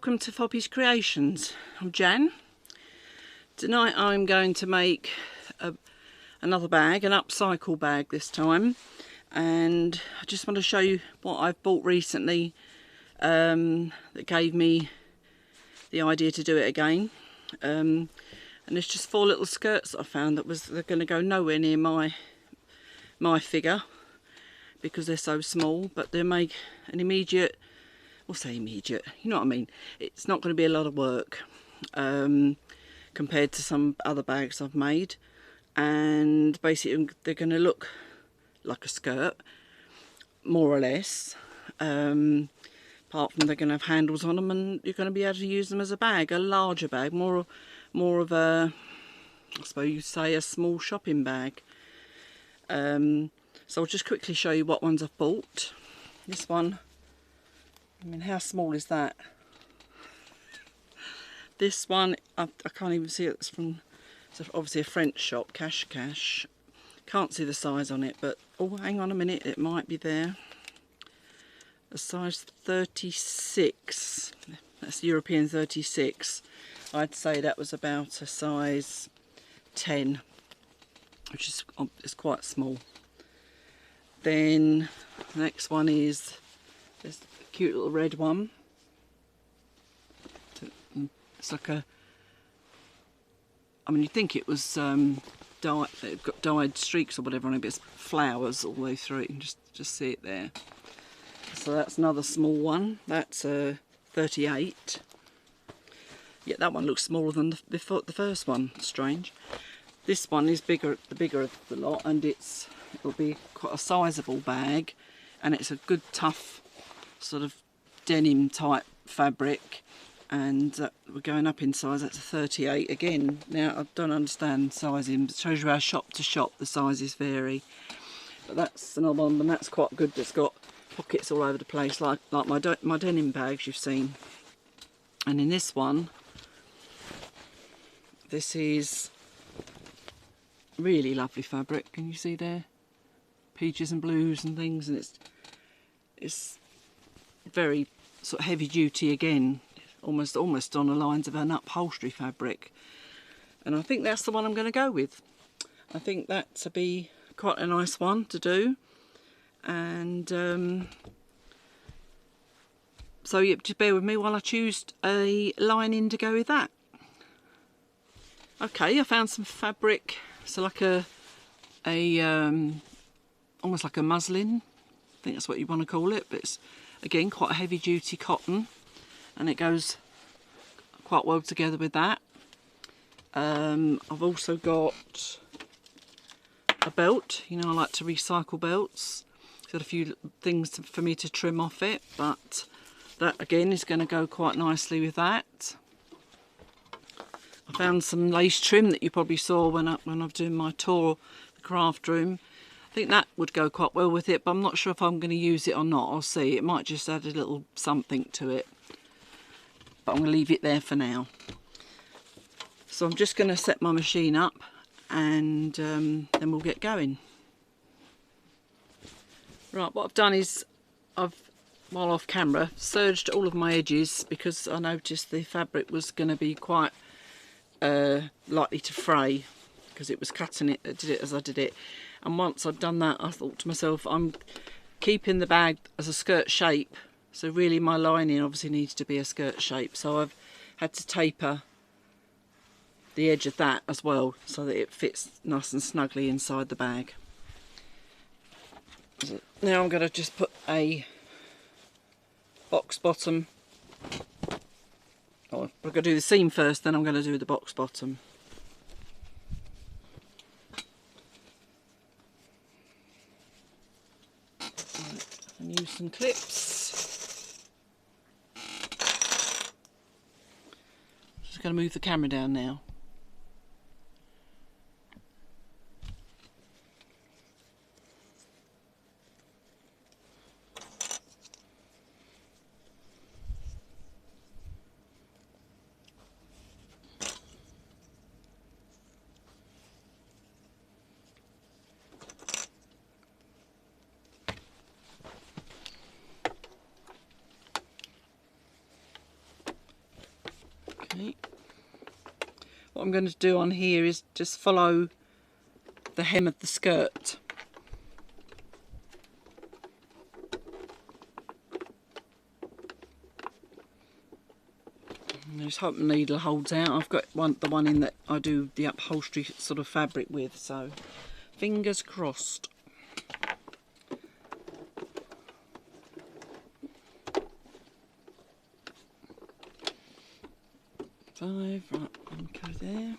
welcome to Foppy's Creations. I'm Jan. Tonight I'm going to make another bag, an upcycle bag this time, and I just want to show you what I've bought recently that gave me the idea to do it again. And it's just 4 little skirts that I found that they're going to go nowhere near my figure because they're so small, but they make an immediate, we'll say immediate, you know what I mean, it's not going to be a lot of work compared to some other bags I've made, and basically they're going to look like a skirt more or less, apart from they're going to have handles on them, and you're going to be able to use them as a bag, a larger bag, more of a, I suppose you'd say, a small shopping bag. So I'll just quickly show you what ones I've bought. This one, I mean, how small is that? This one, I can't even see it. It's obviously a French shop, Cash. Can't see the size on it, but oh, hang on a minute, it might be there. A size 36. That's European 36. I'd say that was about a size 10, which is quite small. Then the next one is this cute little red one. It's like a, I mean, you'd think it was dyed, it got dyed streaks or whatever on it, but it's flowers all the way through it. You can just see it there. So that's another small one. That's a 38. Yeah, that one looks smaller than the first one. Strange. This one is bigger, the bigger of the lot, and it'll be quite a sizable bag, and it's a good tough sort of denim type fabric, and we're going up in size. That's a 38 again. Now I don't understand sizing, it shows you how shop to shop the sizes vary, but that's another one, and that's quite good. That's got pockets all over the place, like my denim bags you've seen. And in this one, this is really lovely fabric. Can you see there? Peaches and blues and things, and it's very sort of heavy duty again, almost on the lines of an upholstery fabric. And I think that's the one I'm going to go with. I think that'll be quite a nice one to do. And so yeah, just bear with me while I choose a lining to go with that. Okay, I found some fabric. So like a almost like a muslin, I think that's what you want to call it, but it's again quite a heavy duty cotton, and it goes quite well together with that. I've also got a belt. You know, I like to recycle belts. Got a few things for me to trim off it, but that again is going to go quite nicely with that. I found some lace trim that you probably saw when I'm doing my tour, the craft room. I think that would go quite well with it, but I'm not sure if I'm going to use it or not. I'll see. It might just add a little something to it, but I'm going to leave it there for now. So I'm just going to set my machine up, and then we'll get going. Right, what I've done is while off camera, serged all of my edges because I noticed the fabric was going to be quite likely to fray because it was cutting it. I did it as I did it, and once I'd done that, I thought to myself, I'm keeping the bag as a skirt shape, so really my lining obviously needs to be a skirt shape, so I've had to taper the edge of that as well so that it fits nice and snugly inside the bag. So now I'm going to just put a box bottom. Oh, we're going to do the seam first, then I'm going to do the box bottom. Right, and use some clips. Just going to move the camera down now. I'm going to do on here is just follow the hem of the skirt. I just hope the needle holds out. I've got the one in that I do the upholstery sort of fabric with, so fingers crossed. Five, right, go there.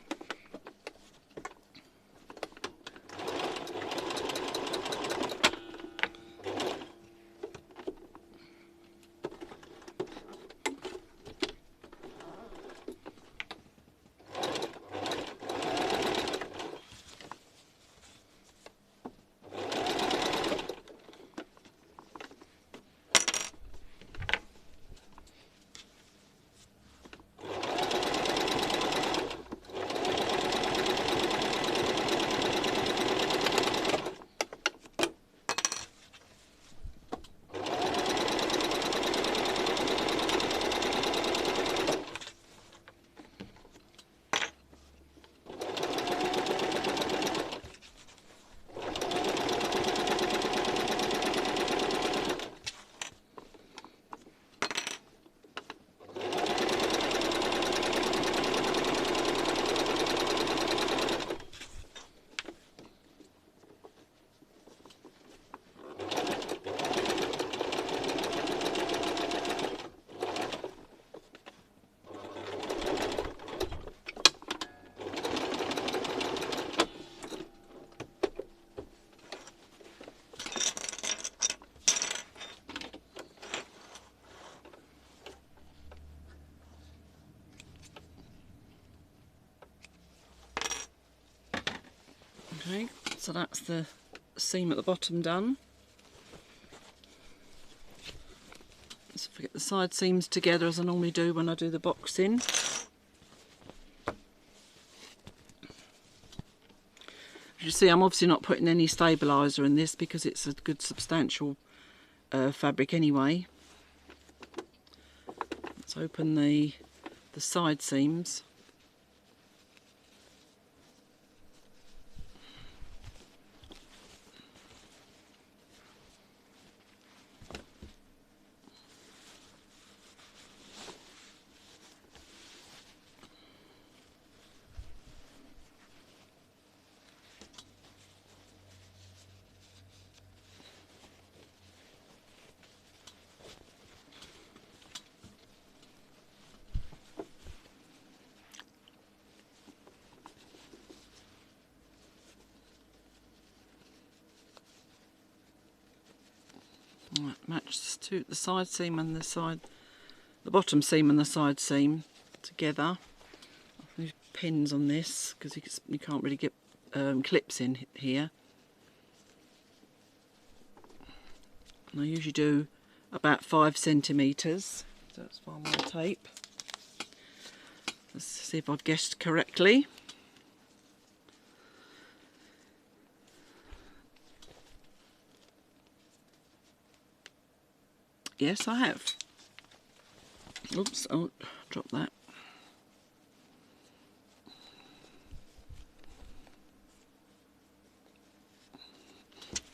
Okay, so that's the seam at the bottom done. Let's get the side seams together as I normally do when I do the boxing. As you see, I'm obviously not putting any stabiliser in this because it's a good substantial fabric anyway. Let's open the side seams. Right, match the side seam and the bottom seam and the side seam together. There's pins on this because you can't really get clips in here. And I usually do about 5 centimetres. So that's fine with the tape. Let's see if I've guessed correctly. Yes, I have. Oops, oh, drop that.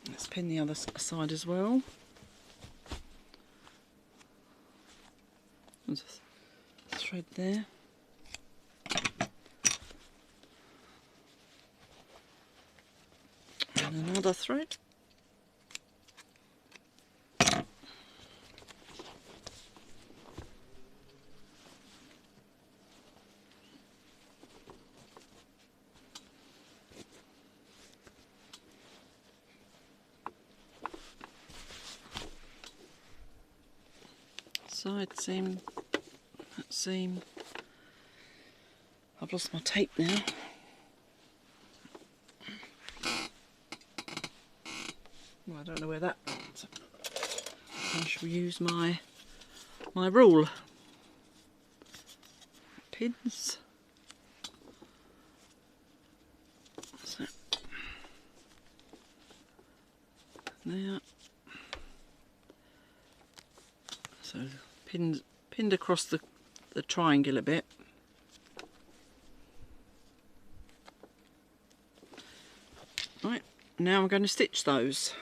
Let's pin the other side as well. There's a thread there. And another thread. Side seam, that seam. I've lost my tape now. Well, I don't know where that went. I shall use my rule. Pins. So, there. So pinned across the triangle a bit. Now I'm going to stitch those.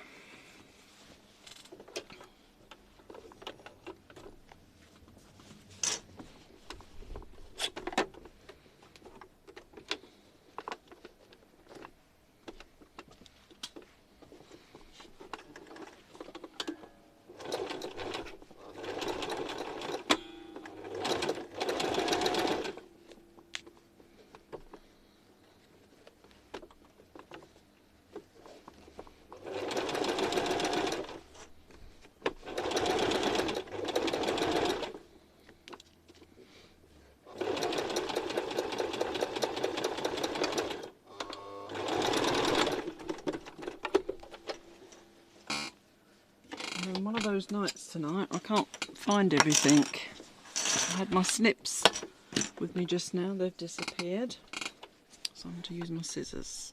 One of those nights tonight, I can't find everything. I had my snips with me just now, they've disappeared. So I'm going to use my scissors.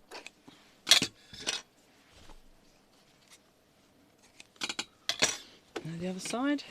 Now the other side.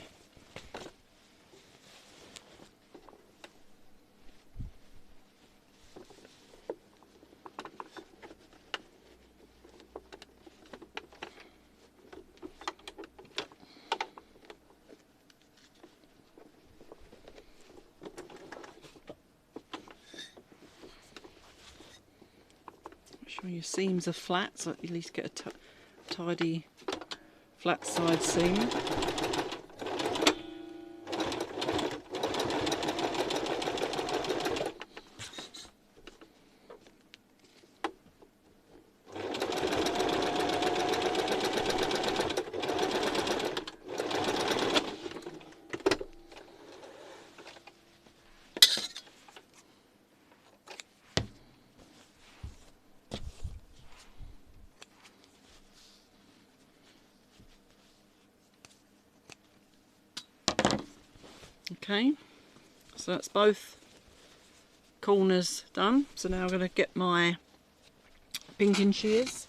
Sure your seams are flat, so at least get a tidy flat side seam. Okay, so that's both corners done. So now I'm going to get my pinking shears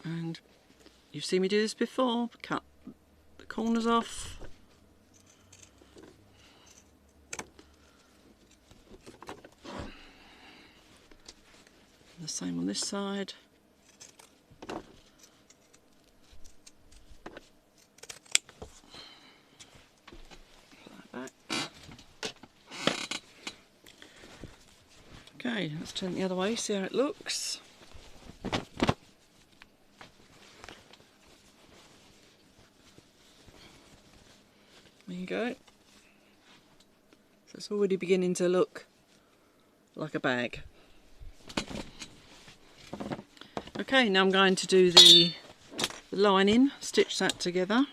and you've seen me do this before. Cut the corners off. The same on this side. Okay, let's turn it the other way, see how it looks. There you go. So it's already beginning to look like a bag. Okay, now I'm going to do the lining, stitch that together.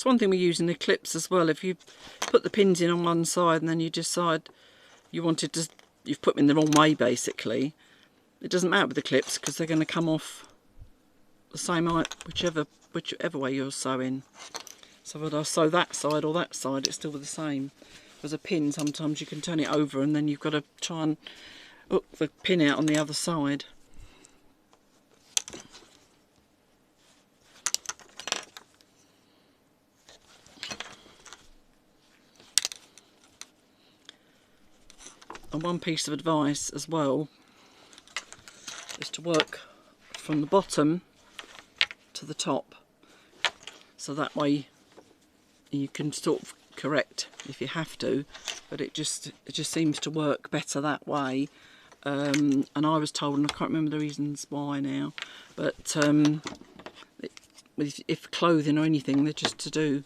One thing we use in the clips as well, if you put the pins in on one side and then you decide you wanted to, you've put them in the wrong way basically, it doesn't matter with the clips because they're going to come off the same whichever way you're sewing. So whether I sew that side or that side, it's still the same. With a pin, sometimes you can turn it over and then you've got to try and hook the pin out on the other side. And one piece of advice as well is to work from the bottom to the top, so that way you can sort of correct if you have to, but it just seems to work better that way. And I was told, and I can't remember the reasons why now, but if clothing or anything, they're just to do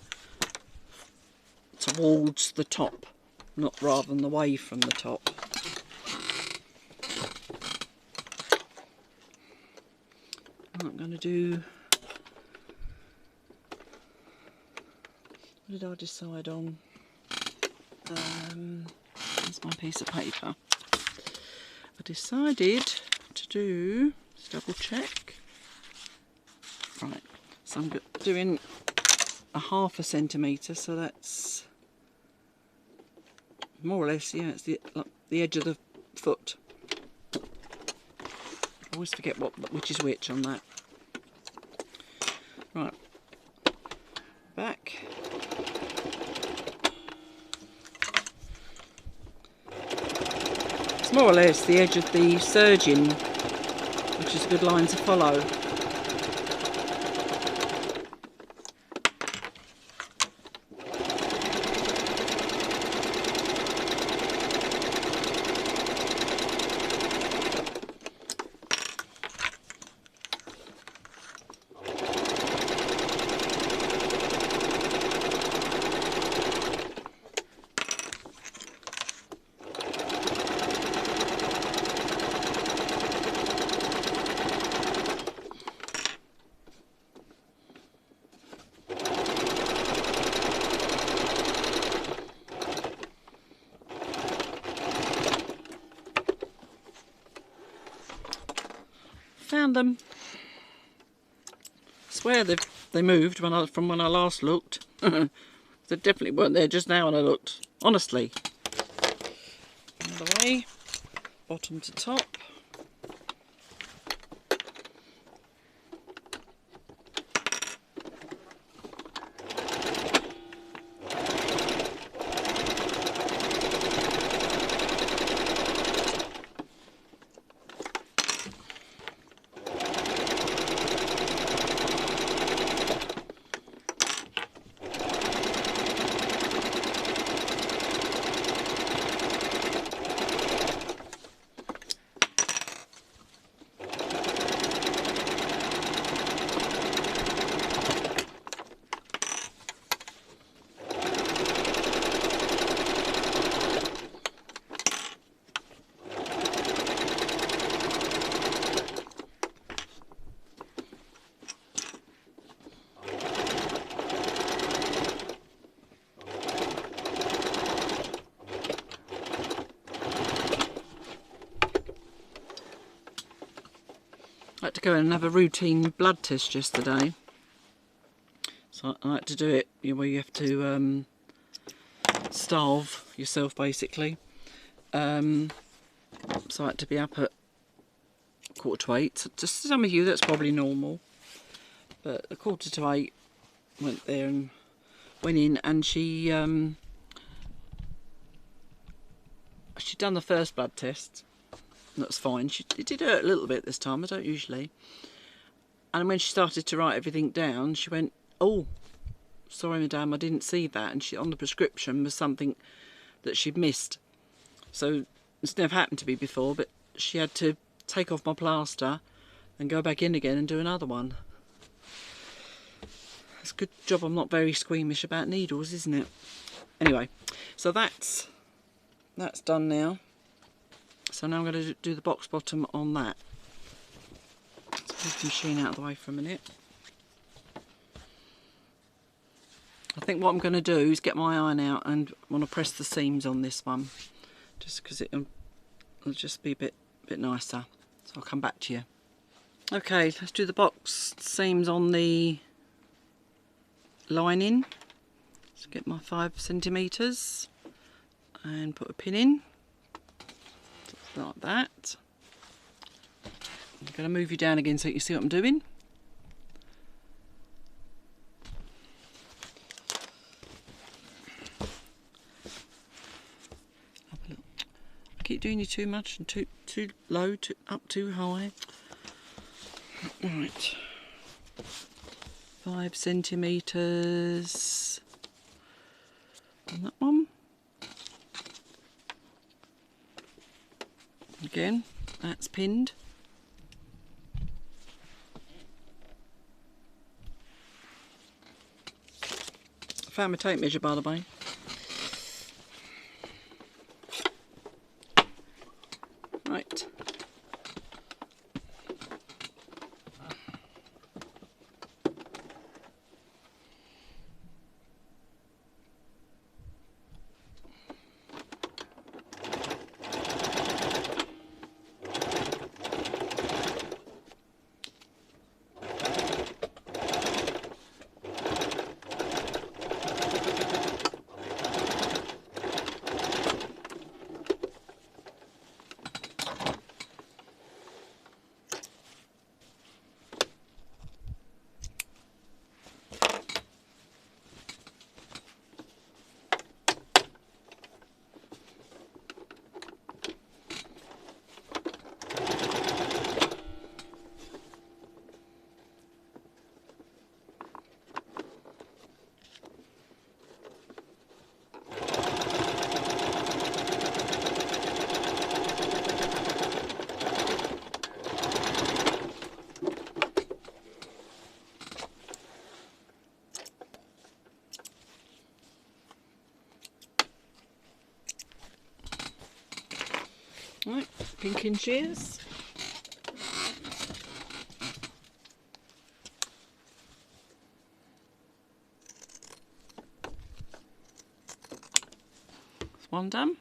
towards the top, not rather than away from the top. I'm going to do, what did I decide on? Here's my piece of paper. I decided to do, let's double check. Right, so I'm doing a 1/2 centimetre, so that's more or less, yeah, it's like the edge of the foot. I always forget which is which on that. Right, back. It's more or less the edge of the serging, which is a good line to follow. Found them. I swear they moved from when I last looked. They definitely weren't there just now when I looked. Honestly. Another way, bottom to top. I had to go and have a routine blood test yesterday, so I had to do it, where you have to starve yourself basically. So I had to be up at 7:45. So just some of you, that's probably normal, but at 7:45 went there and went in, and she'd done the first blood test. That's fine. It did hurt a little bit this time. I don't usually. And when she started to write everything down, she went, "Oh, sorry, madame, I didn't see that." And on the prescription was something that she'd missed. So it's never happened to me before, but she had to take off my plaster and go back in again and do another one. It's a good job I'm not very squeamish about needles, isn't it? Anyway, so that's done now. So now I'm going to do the box bottom on that. Let's move the machine out of the way for a minute. I think what I'm going to do is get my iron out and I want to press the seams on this one, just because it'll just be a bit nicer. So I'll come back to you. Okay, let's do the box seams on the lining. Let's get my 5 centimetres and put a pin in. Like that. I'm going to move you down again so you can see what I'm doing. I keep doing you too much and too low, up too high. Right. 5 centimetres on that one. Again, that's pinned. I found my tape measure, by the way. Right. Right, pinking shears. That's one done.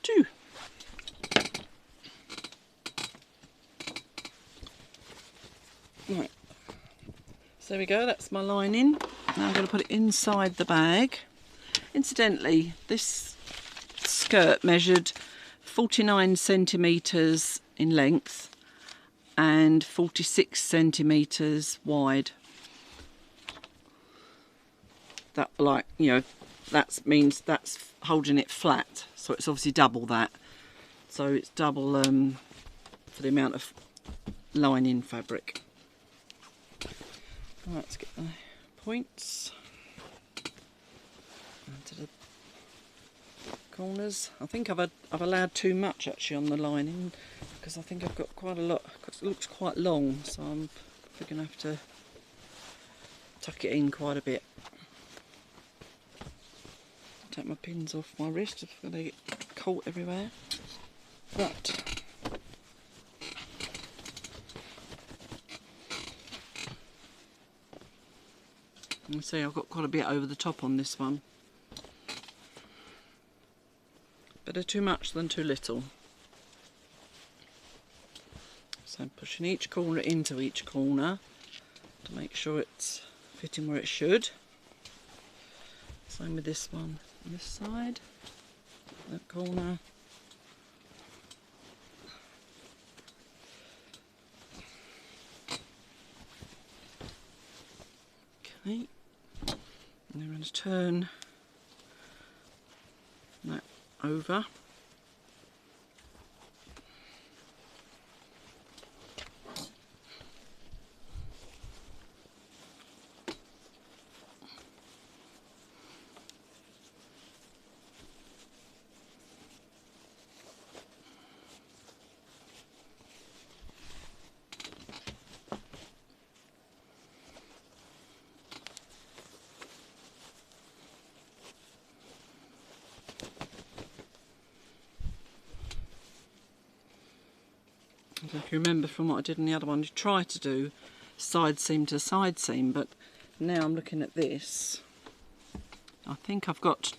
Two. Right. So there we go, that's my lining. Now I'm going to put it inside the bag. Incidentally, this skirt measured 49 centimetres in length and 46 centimetres wide. That, like, you know, that means that's holding it flat, so it's obviously double that. So it's double for the amount of lining fabric. Right, let's get the points onto the corners. I think I've allowed too much actually on the lining, because I think I've got quite a lot, because it looks quite long, so I'm probably going to have to tuck it in quite a bit. Take my pins off my wrist if they get caught everywhere. But you see, I've got quite a bit over the top on this one. Better too much than too little. So I'm pushing each corner into each corner to make sure it's fitting where it should. Same with this one on this side, that corner. Okay, and I'm going to turn that over. If you remember from what I did in the other one, you try to do side seam to side seam, but now I'm looking at this, I think I've got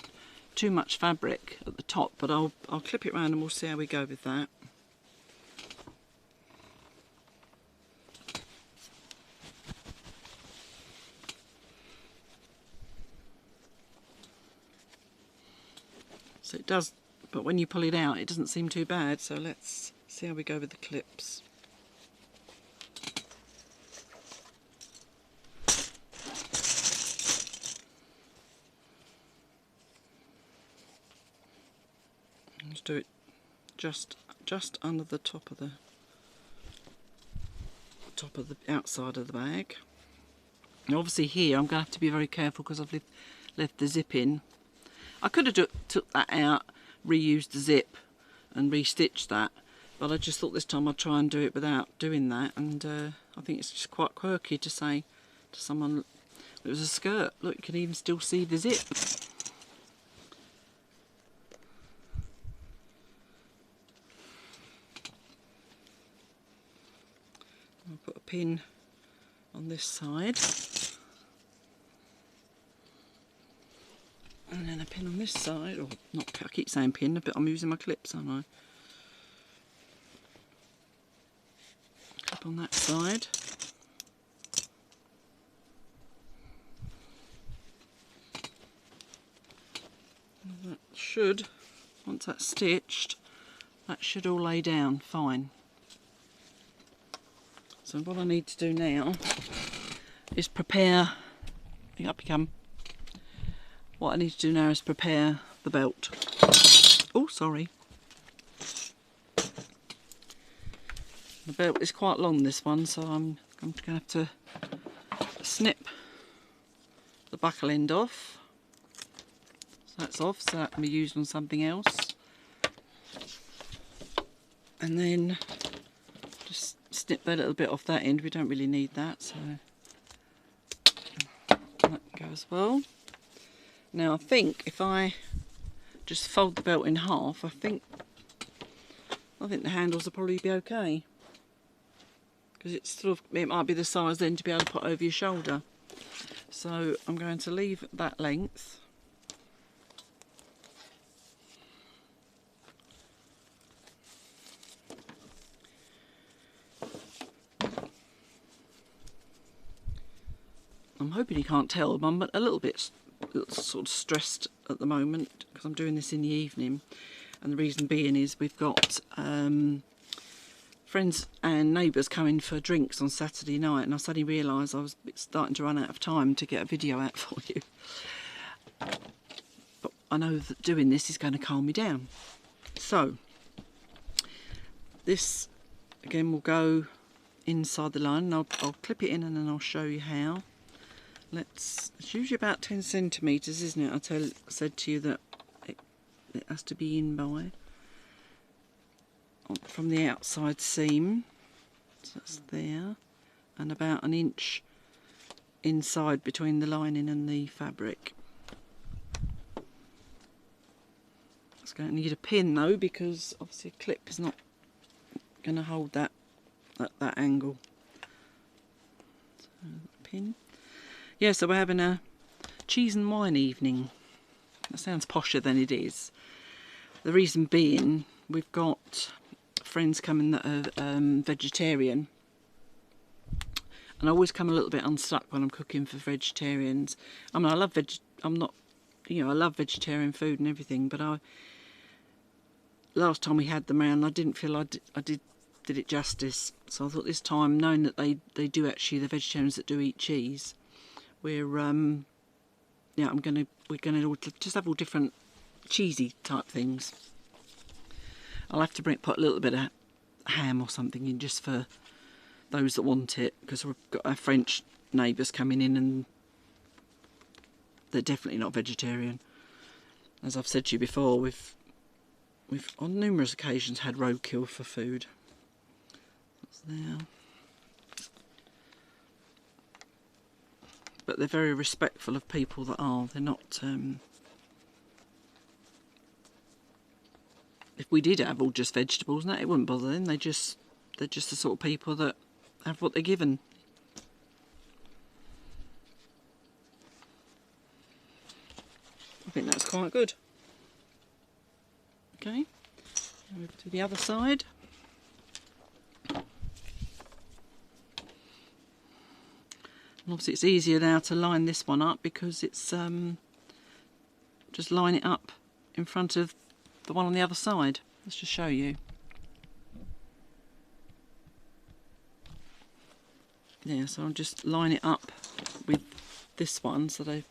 too much fabric at the top, but I'll clip it round and we'll see how we go with that. So it does, but when you pull it out it doesn't seem too bad, so let's see how we go with the clips. Let's do it just under the top of the outside of the bag. Now obviously here I'm going to have to be very careful because I've left the zip in. I could have took that out, reused the zip and restitched that, but I just thought this time I'd try and do it without doing that, and I think it's just quite quirky to say to someone it was a skirt. Look, you can even still see the zip. I'll put a pin on this side and then a pin on this side, or not, I keep saying pin, but I'm using my clips, aren't I? Clip on that side. And that should, once that's stitched, that should all lay down fine. So what I need to do now is prepare, up you come. What I need to do now is prepare the belt. Oh, sorry. The belt is quite long, this one, so I'm going to have to snip the buckle end off. So that's off, so that can be used on something else. And then just snip that little bit off that end. We don't really need that, so as well. Now I think if I just fold the belt in half, I think the handles will probably be okay, because it's sort of, it might be the size then to be able to put over your shoulder. So I'm going to leave that length. I'm hoping you can't tell, but I'm a little bit sort of stressed at the moment because I'm doing this in the evening, and the reason being is we've got friends and neighbours coming for drinks on Saturday night, and I suddenly realised I was starting to run out of time to get a video out for you. But I know that doing this is going to calm me down. So this again will go inside the line, and I'll clip it in and then I'll show you how. It's usually about 10 centimetres, isn't it? I said to you that it has to be in by from the outside seam, so that's there, and about an inch inside between the lining and the fabric. It's going to need a pin though, because obviously a clip is not going to hold that at that angle. So a pin. Yeah, so we're having a cheese and wine evening. That sounds posher than it is. The reason being, we've got friends coming that are vegetarian, and I always come a little bit unstuck when I'm cooking for vegetarians. I mean, I love I love vegetarian food and everything, but last time we had them around, I didn't feel I did it justice. So I thought this time, knowing that they do actually, the vegetarians that do eat cheese, we're gonna just have all different cheesy type things. I'll have to put a little bit of ham or something in just for those that want it, because we've got our French neighbours coming in and they're definitely not vegetarian. As I've said to you before, we've on numerous occasions had roadkill for food. That's there. But they're very respectful of people that are. They're not. If we did have all just vegetables, no, it wouldn't bother them. They're just the sort of people that have what they're given. I think that's quite good. Okay, over to the other side. And obviously it's easier now to line this one up because it's just line it up in front of the one on the other side. Let's just show you. Yeah, so I'll just line it up with this one, so they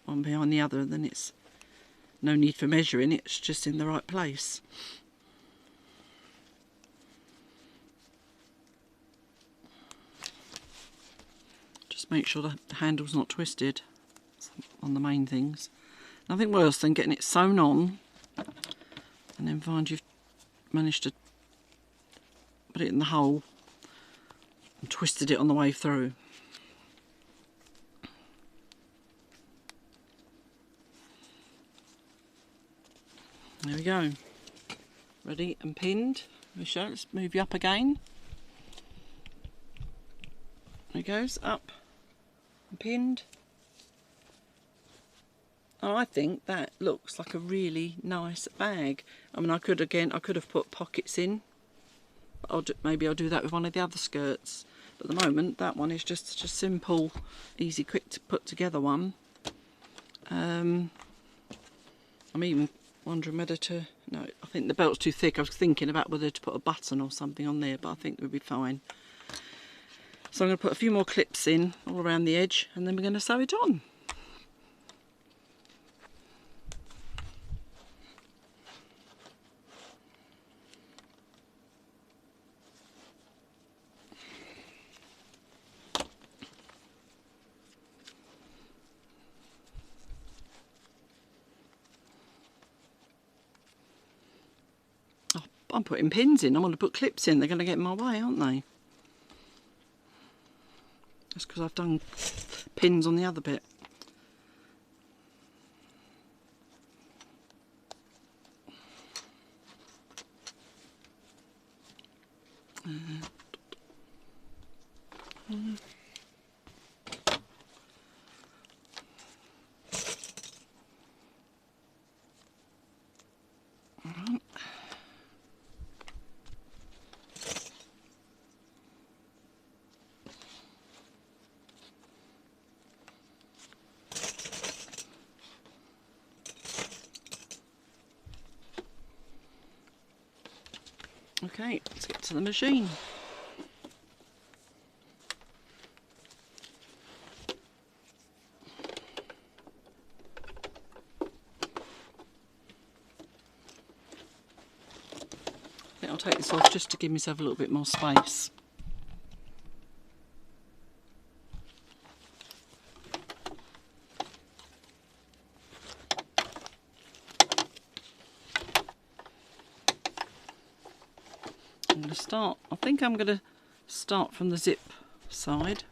one behind the other, and then it's no need for measuring, it's just in the right place. Make sure the handle's not twisted on the main things. Nothing worse than getting it sewn on and then find you've managed to put it in the hole and twisted it on the way through. There we go. Ready and pinned. Let's move you up again. There it goes, up. Pinned. And I think that looks like a really nice bag. I mean, I could have put pockets in, but maybe I'll do that with one of the other skirts. But at the moment, that one is just simple, easy, quick to put together one. I'm even wondering whether to, no, I think the belt's too thick. I was thinking about whether to put a button or something on there, but I think it would be fine. So I'm going to put a few more clips in all around the edge, and then we're going to sew it on. Oh, I'm putting pins in. I'm going to put clips in. They're going to get in my way, aren't they? That's because I've done pins on the other bit. Okay, let's get to the machine. I think I'll take this off just to give myself a little bit more space. I'm going to start, I think I'm going to start from the zip side.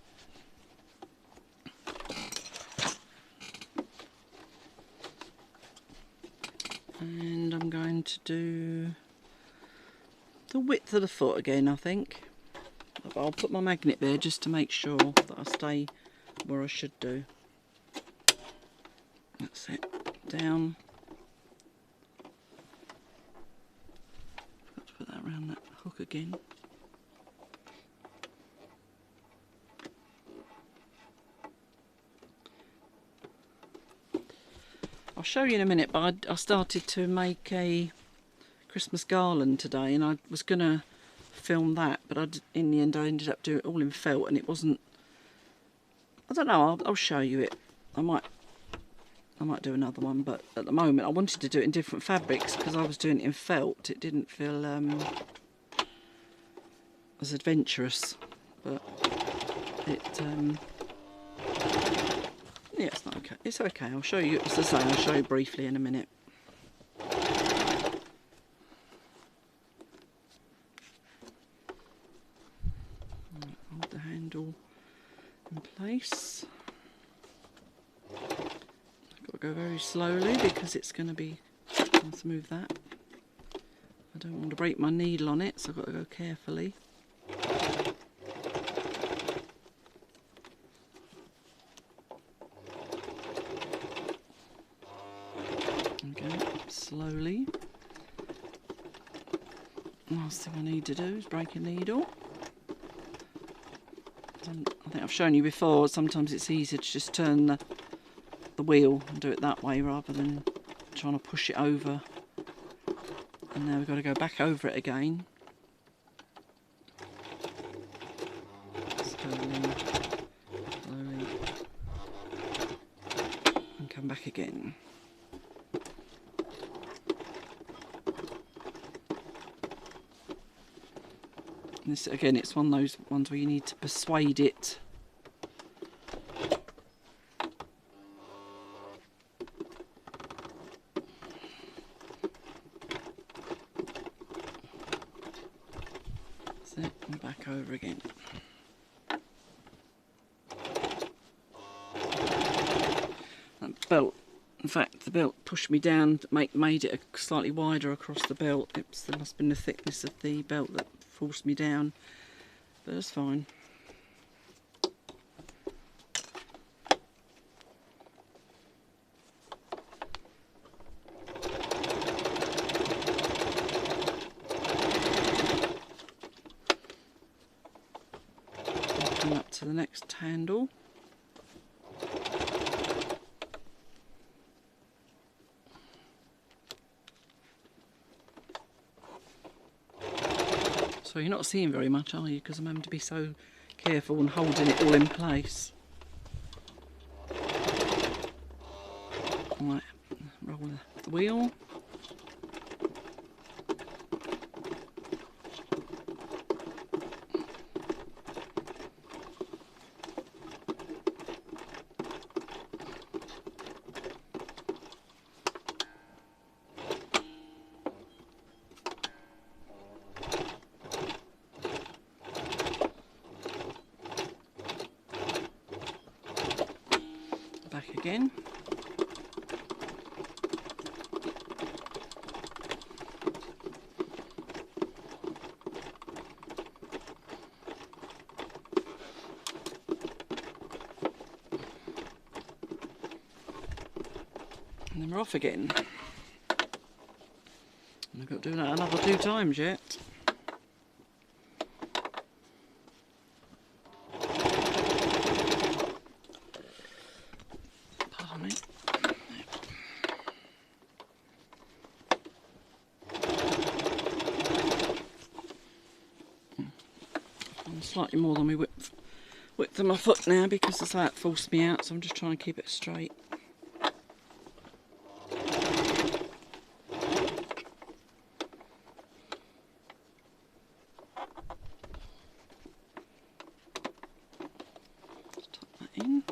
And I'm going to do the width of the foot again, I think. But I'll put my magnet there just to make sure that I stay where I should do. That's it. Down. Forgot to put that around that hook again. I'll show you in a minute, but I started to make a Christmas garland today, and I was going to film that, but in the end I ended up doing it all in felt, and it wasn't, I don't know, I'll show you it. I might do another one, but at the moment I wanted to do it in different fabrics because I was doing it in felt. It didn't feel as adventurous, but it yeah, it's not okay. It's okay. I'll show you. As I say, I'll show you briefly in a minute. Hold the handle in place. I've got to go very slowly because it's going to be. Let's move that. I don't want to break my needle on it, so I've got to go carefully. Slowly. Last thing I need to do is break a needle. I think I've shown you before, sometimes it's easier to just turn the wheel and do it that way rather than trying to push it over. And now we've got to go back over it again. Slowly, slowly. And come back again. This, again, it's one of those ones where you need to persuade it. That's it, and back over again. That belt, in fact, the belt pushed me down, made it slightly wider across the belt. There must have been the thickness of the belt that forced me down, but it's fine. Come up to the next handle. So you're not seeing very much, are you? Because I'm having to be so careful and holding it all in place. Right, roll the wheel. Back again. And then we're off again. And I've got to do that another 2 times yet. slightly more than my width of my foot now because the slat forced me out, so I'm just trying to keep it straight. Tuck that in.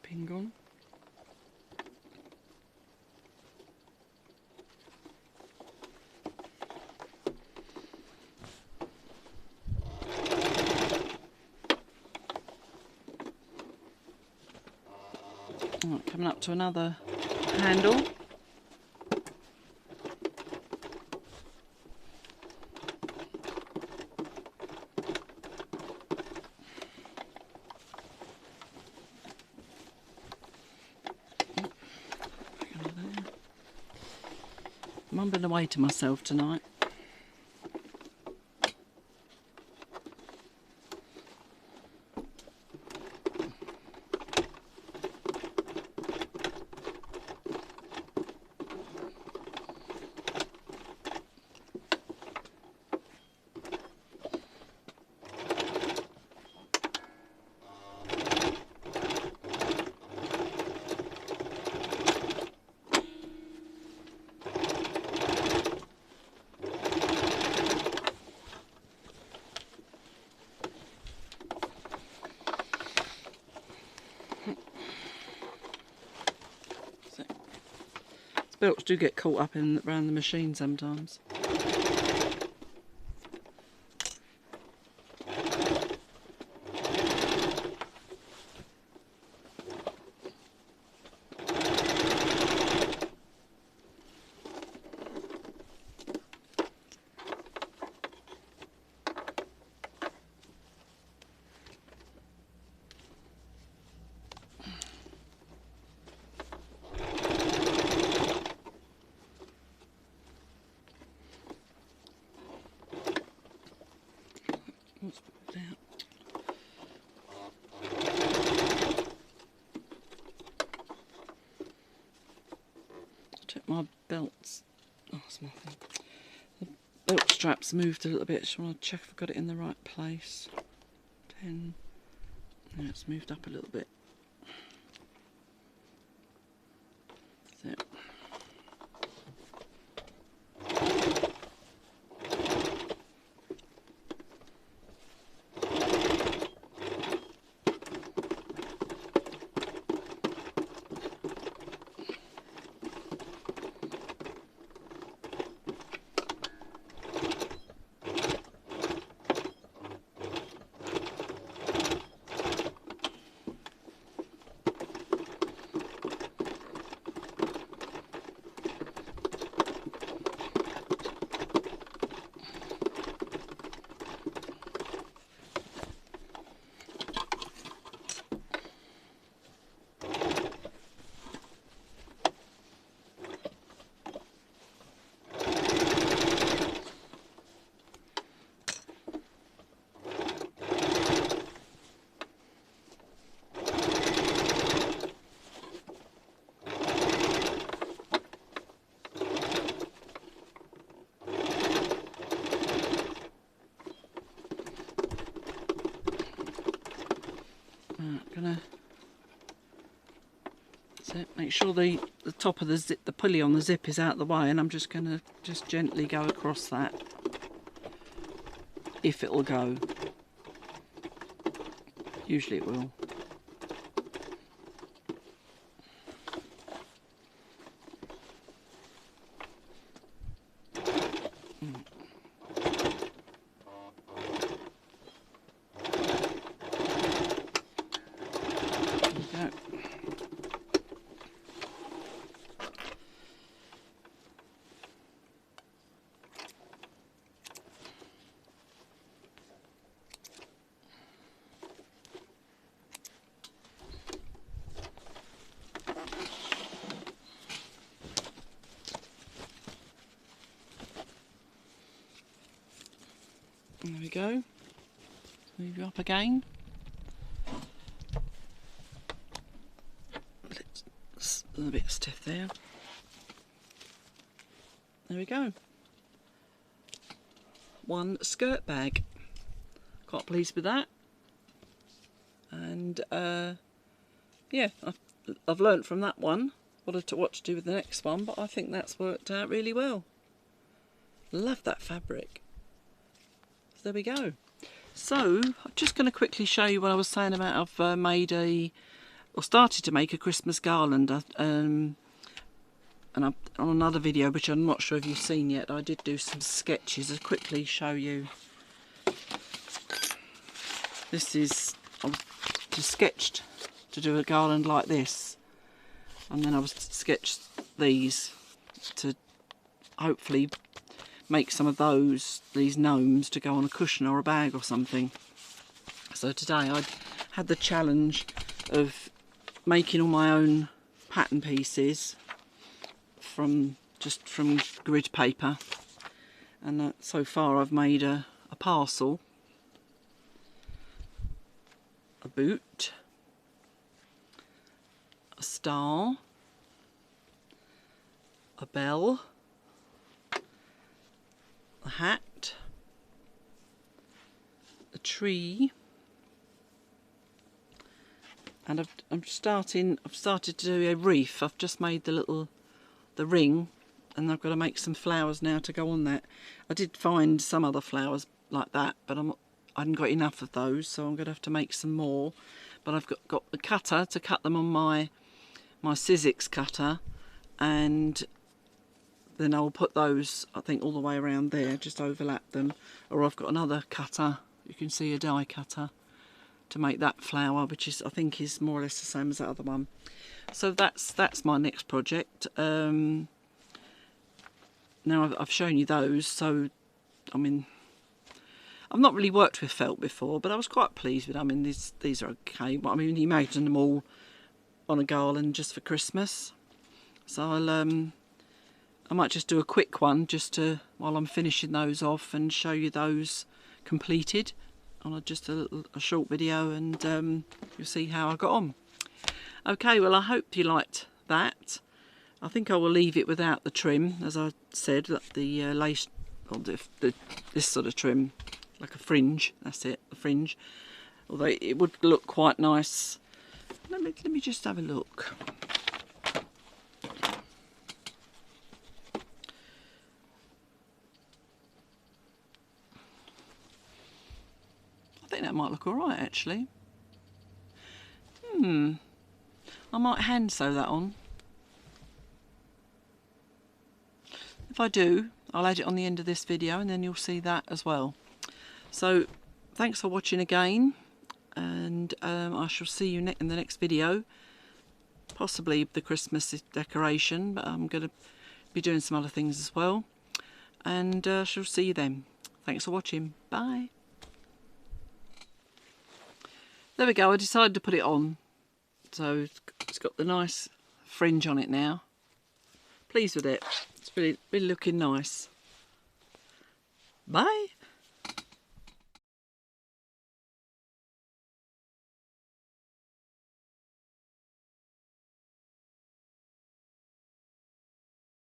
Pin gone. Right, coming up to another handle. Mumbling away to myself tonight. Belts do get caught up in around the machine sometimes. Let's put it out. Check my belts. Oh, it's nothing. The belt straps moved a little bit. Just want to check if I've got it in the right place. 10. Now it's moved up a little bit. That's it. Make sure the top of the zip, the pulley on the zip is out the way, and I'm just going to just gently go across that, if it'll go. Usually it will. There we go. Move you up again. It's a little bit stiff there. There we go. One skirt bag. Quite pleased with that. And yeah, I've learnt from that one what to do with the next one, but I think that's worked out really well. Love that fabric. So there we go. So I'm just going to quickly show you what I was saying about I've made or started to make a Christmas garland, and on another video which I'm not sure if you've seen yet, I did do some sketches. I'll quickly show you. This is, I just sketched to do a garland like this, and then I was sketched these to hopefully make some of these gnomes to go on a cushion or a bag or something. So today I had the challenge of making all my own pattern pieces from grid paper, and so far I've made a parcel, a boot, a star, a bell, a hat, a tree, and I've started to do a wreath. I've just made the ring, and I've got to make some flowers now to go on that. I did find some other flowers like that, but I hadn't got enough of those, so I'm going to have to make some more. But I've got the cutter to cut them on my Sizzix cutter, and then I'll put those, I think, all the way around there, just overlap them. Or I've got another cutter, you can see a die cutter, to make that flower, which I think is more or less the same as that other one. So that's my next project. Now I've shown you those, so I mean, I've not really worked with felt before, but I was quite pleased with them. I mean, these are okay. But I mean, you imagine them all on a garland just for Christmas. So I might just do a quick one just while I'm finishing those off, and show you those completed on just a short video, and you'll see how I got on. Okay, well, I hope you liked that. I think I will leave it without the trim, as I said, the lace, or this sort of trim, like a fringe. That's it, the fringe. Although it would look quite nice. Let me just have a look. I think that might look alright, actually. I might hand sew that on. If I do, I'll add it on the end of this video, and then you'll see that as well. So thanks for watching again, and I shall see you in the next video. Possibly the Christmas decoration, but I'm going to be doing some other things as well, and I shall see you then. Thanks for watching. Bye. There we go, I decided to put it on. So it's got the nice fringe on it now. Pleased with it. It's really looking nice. Bye.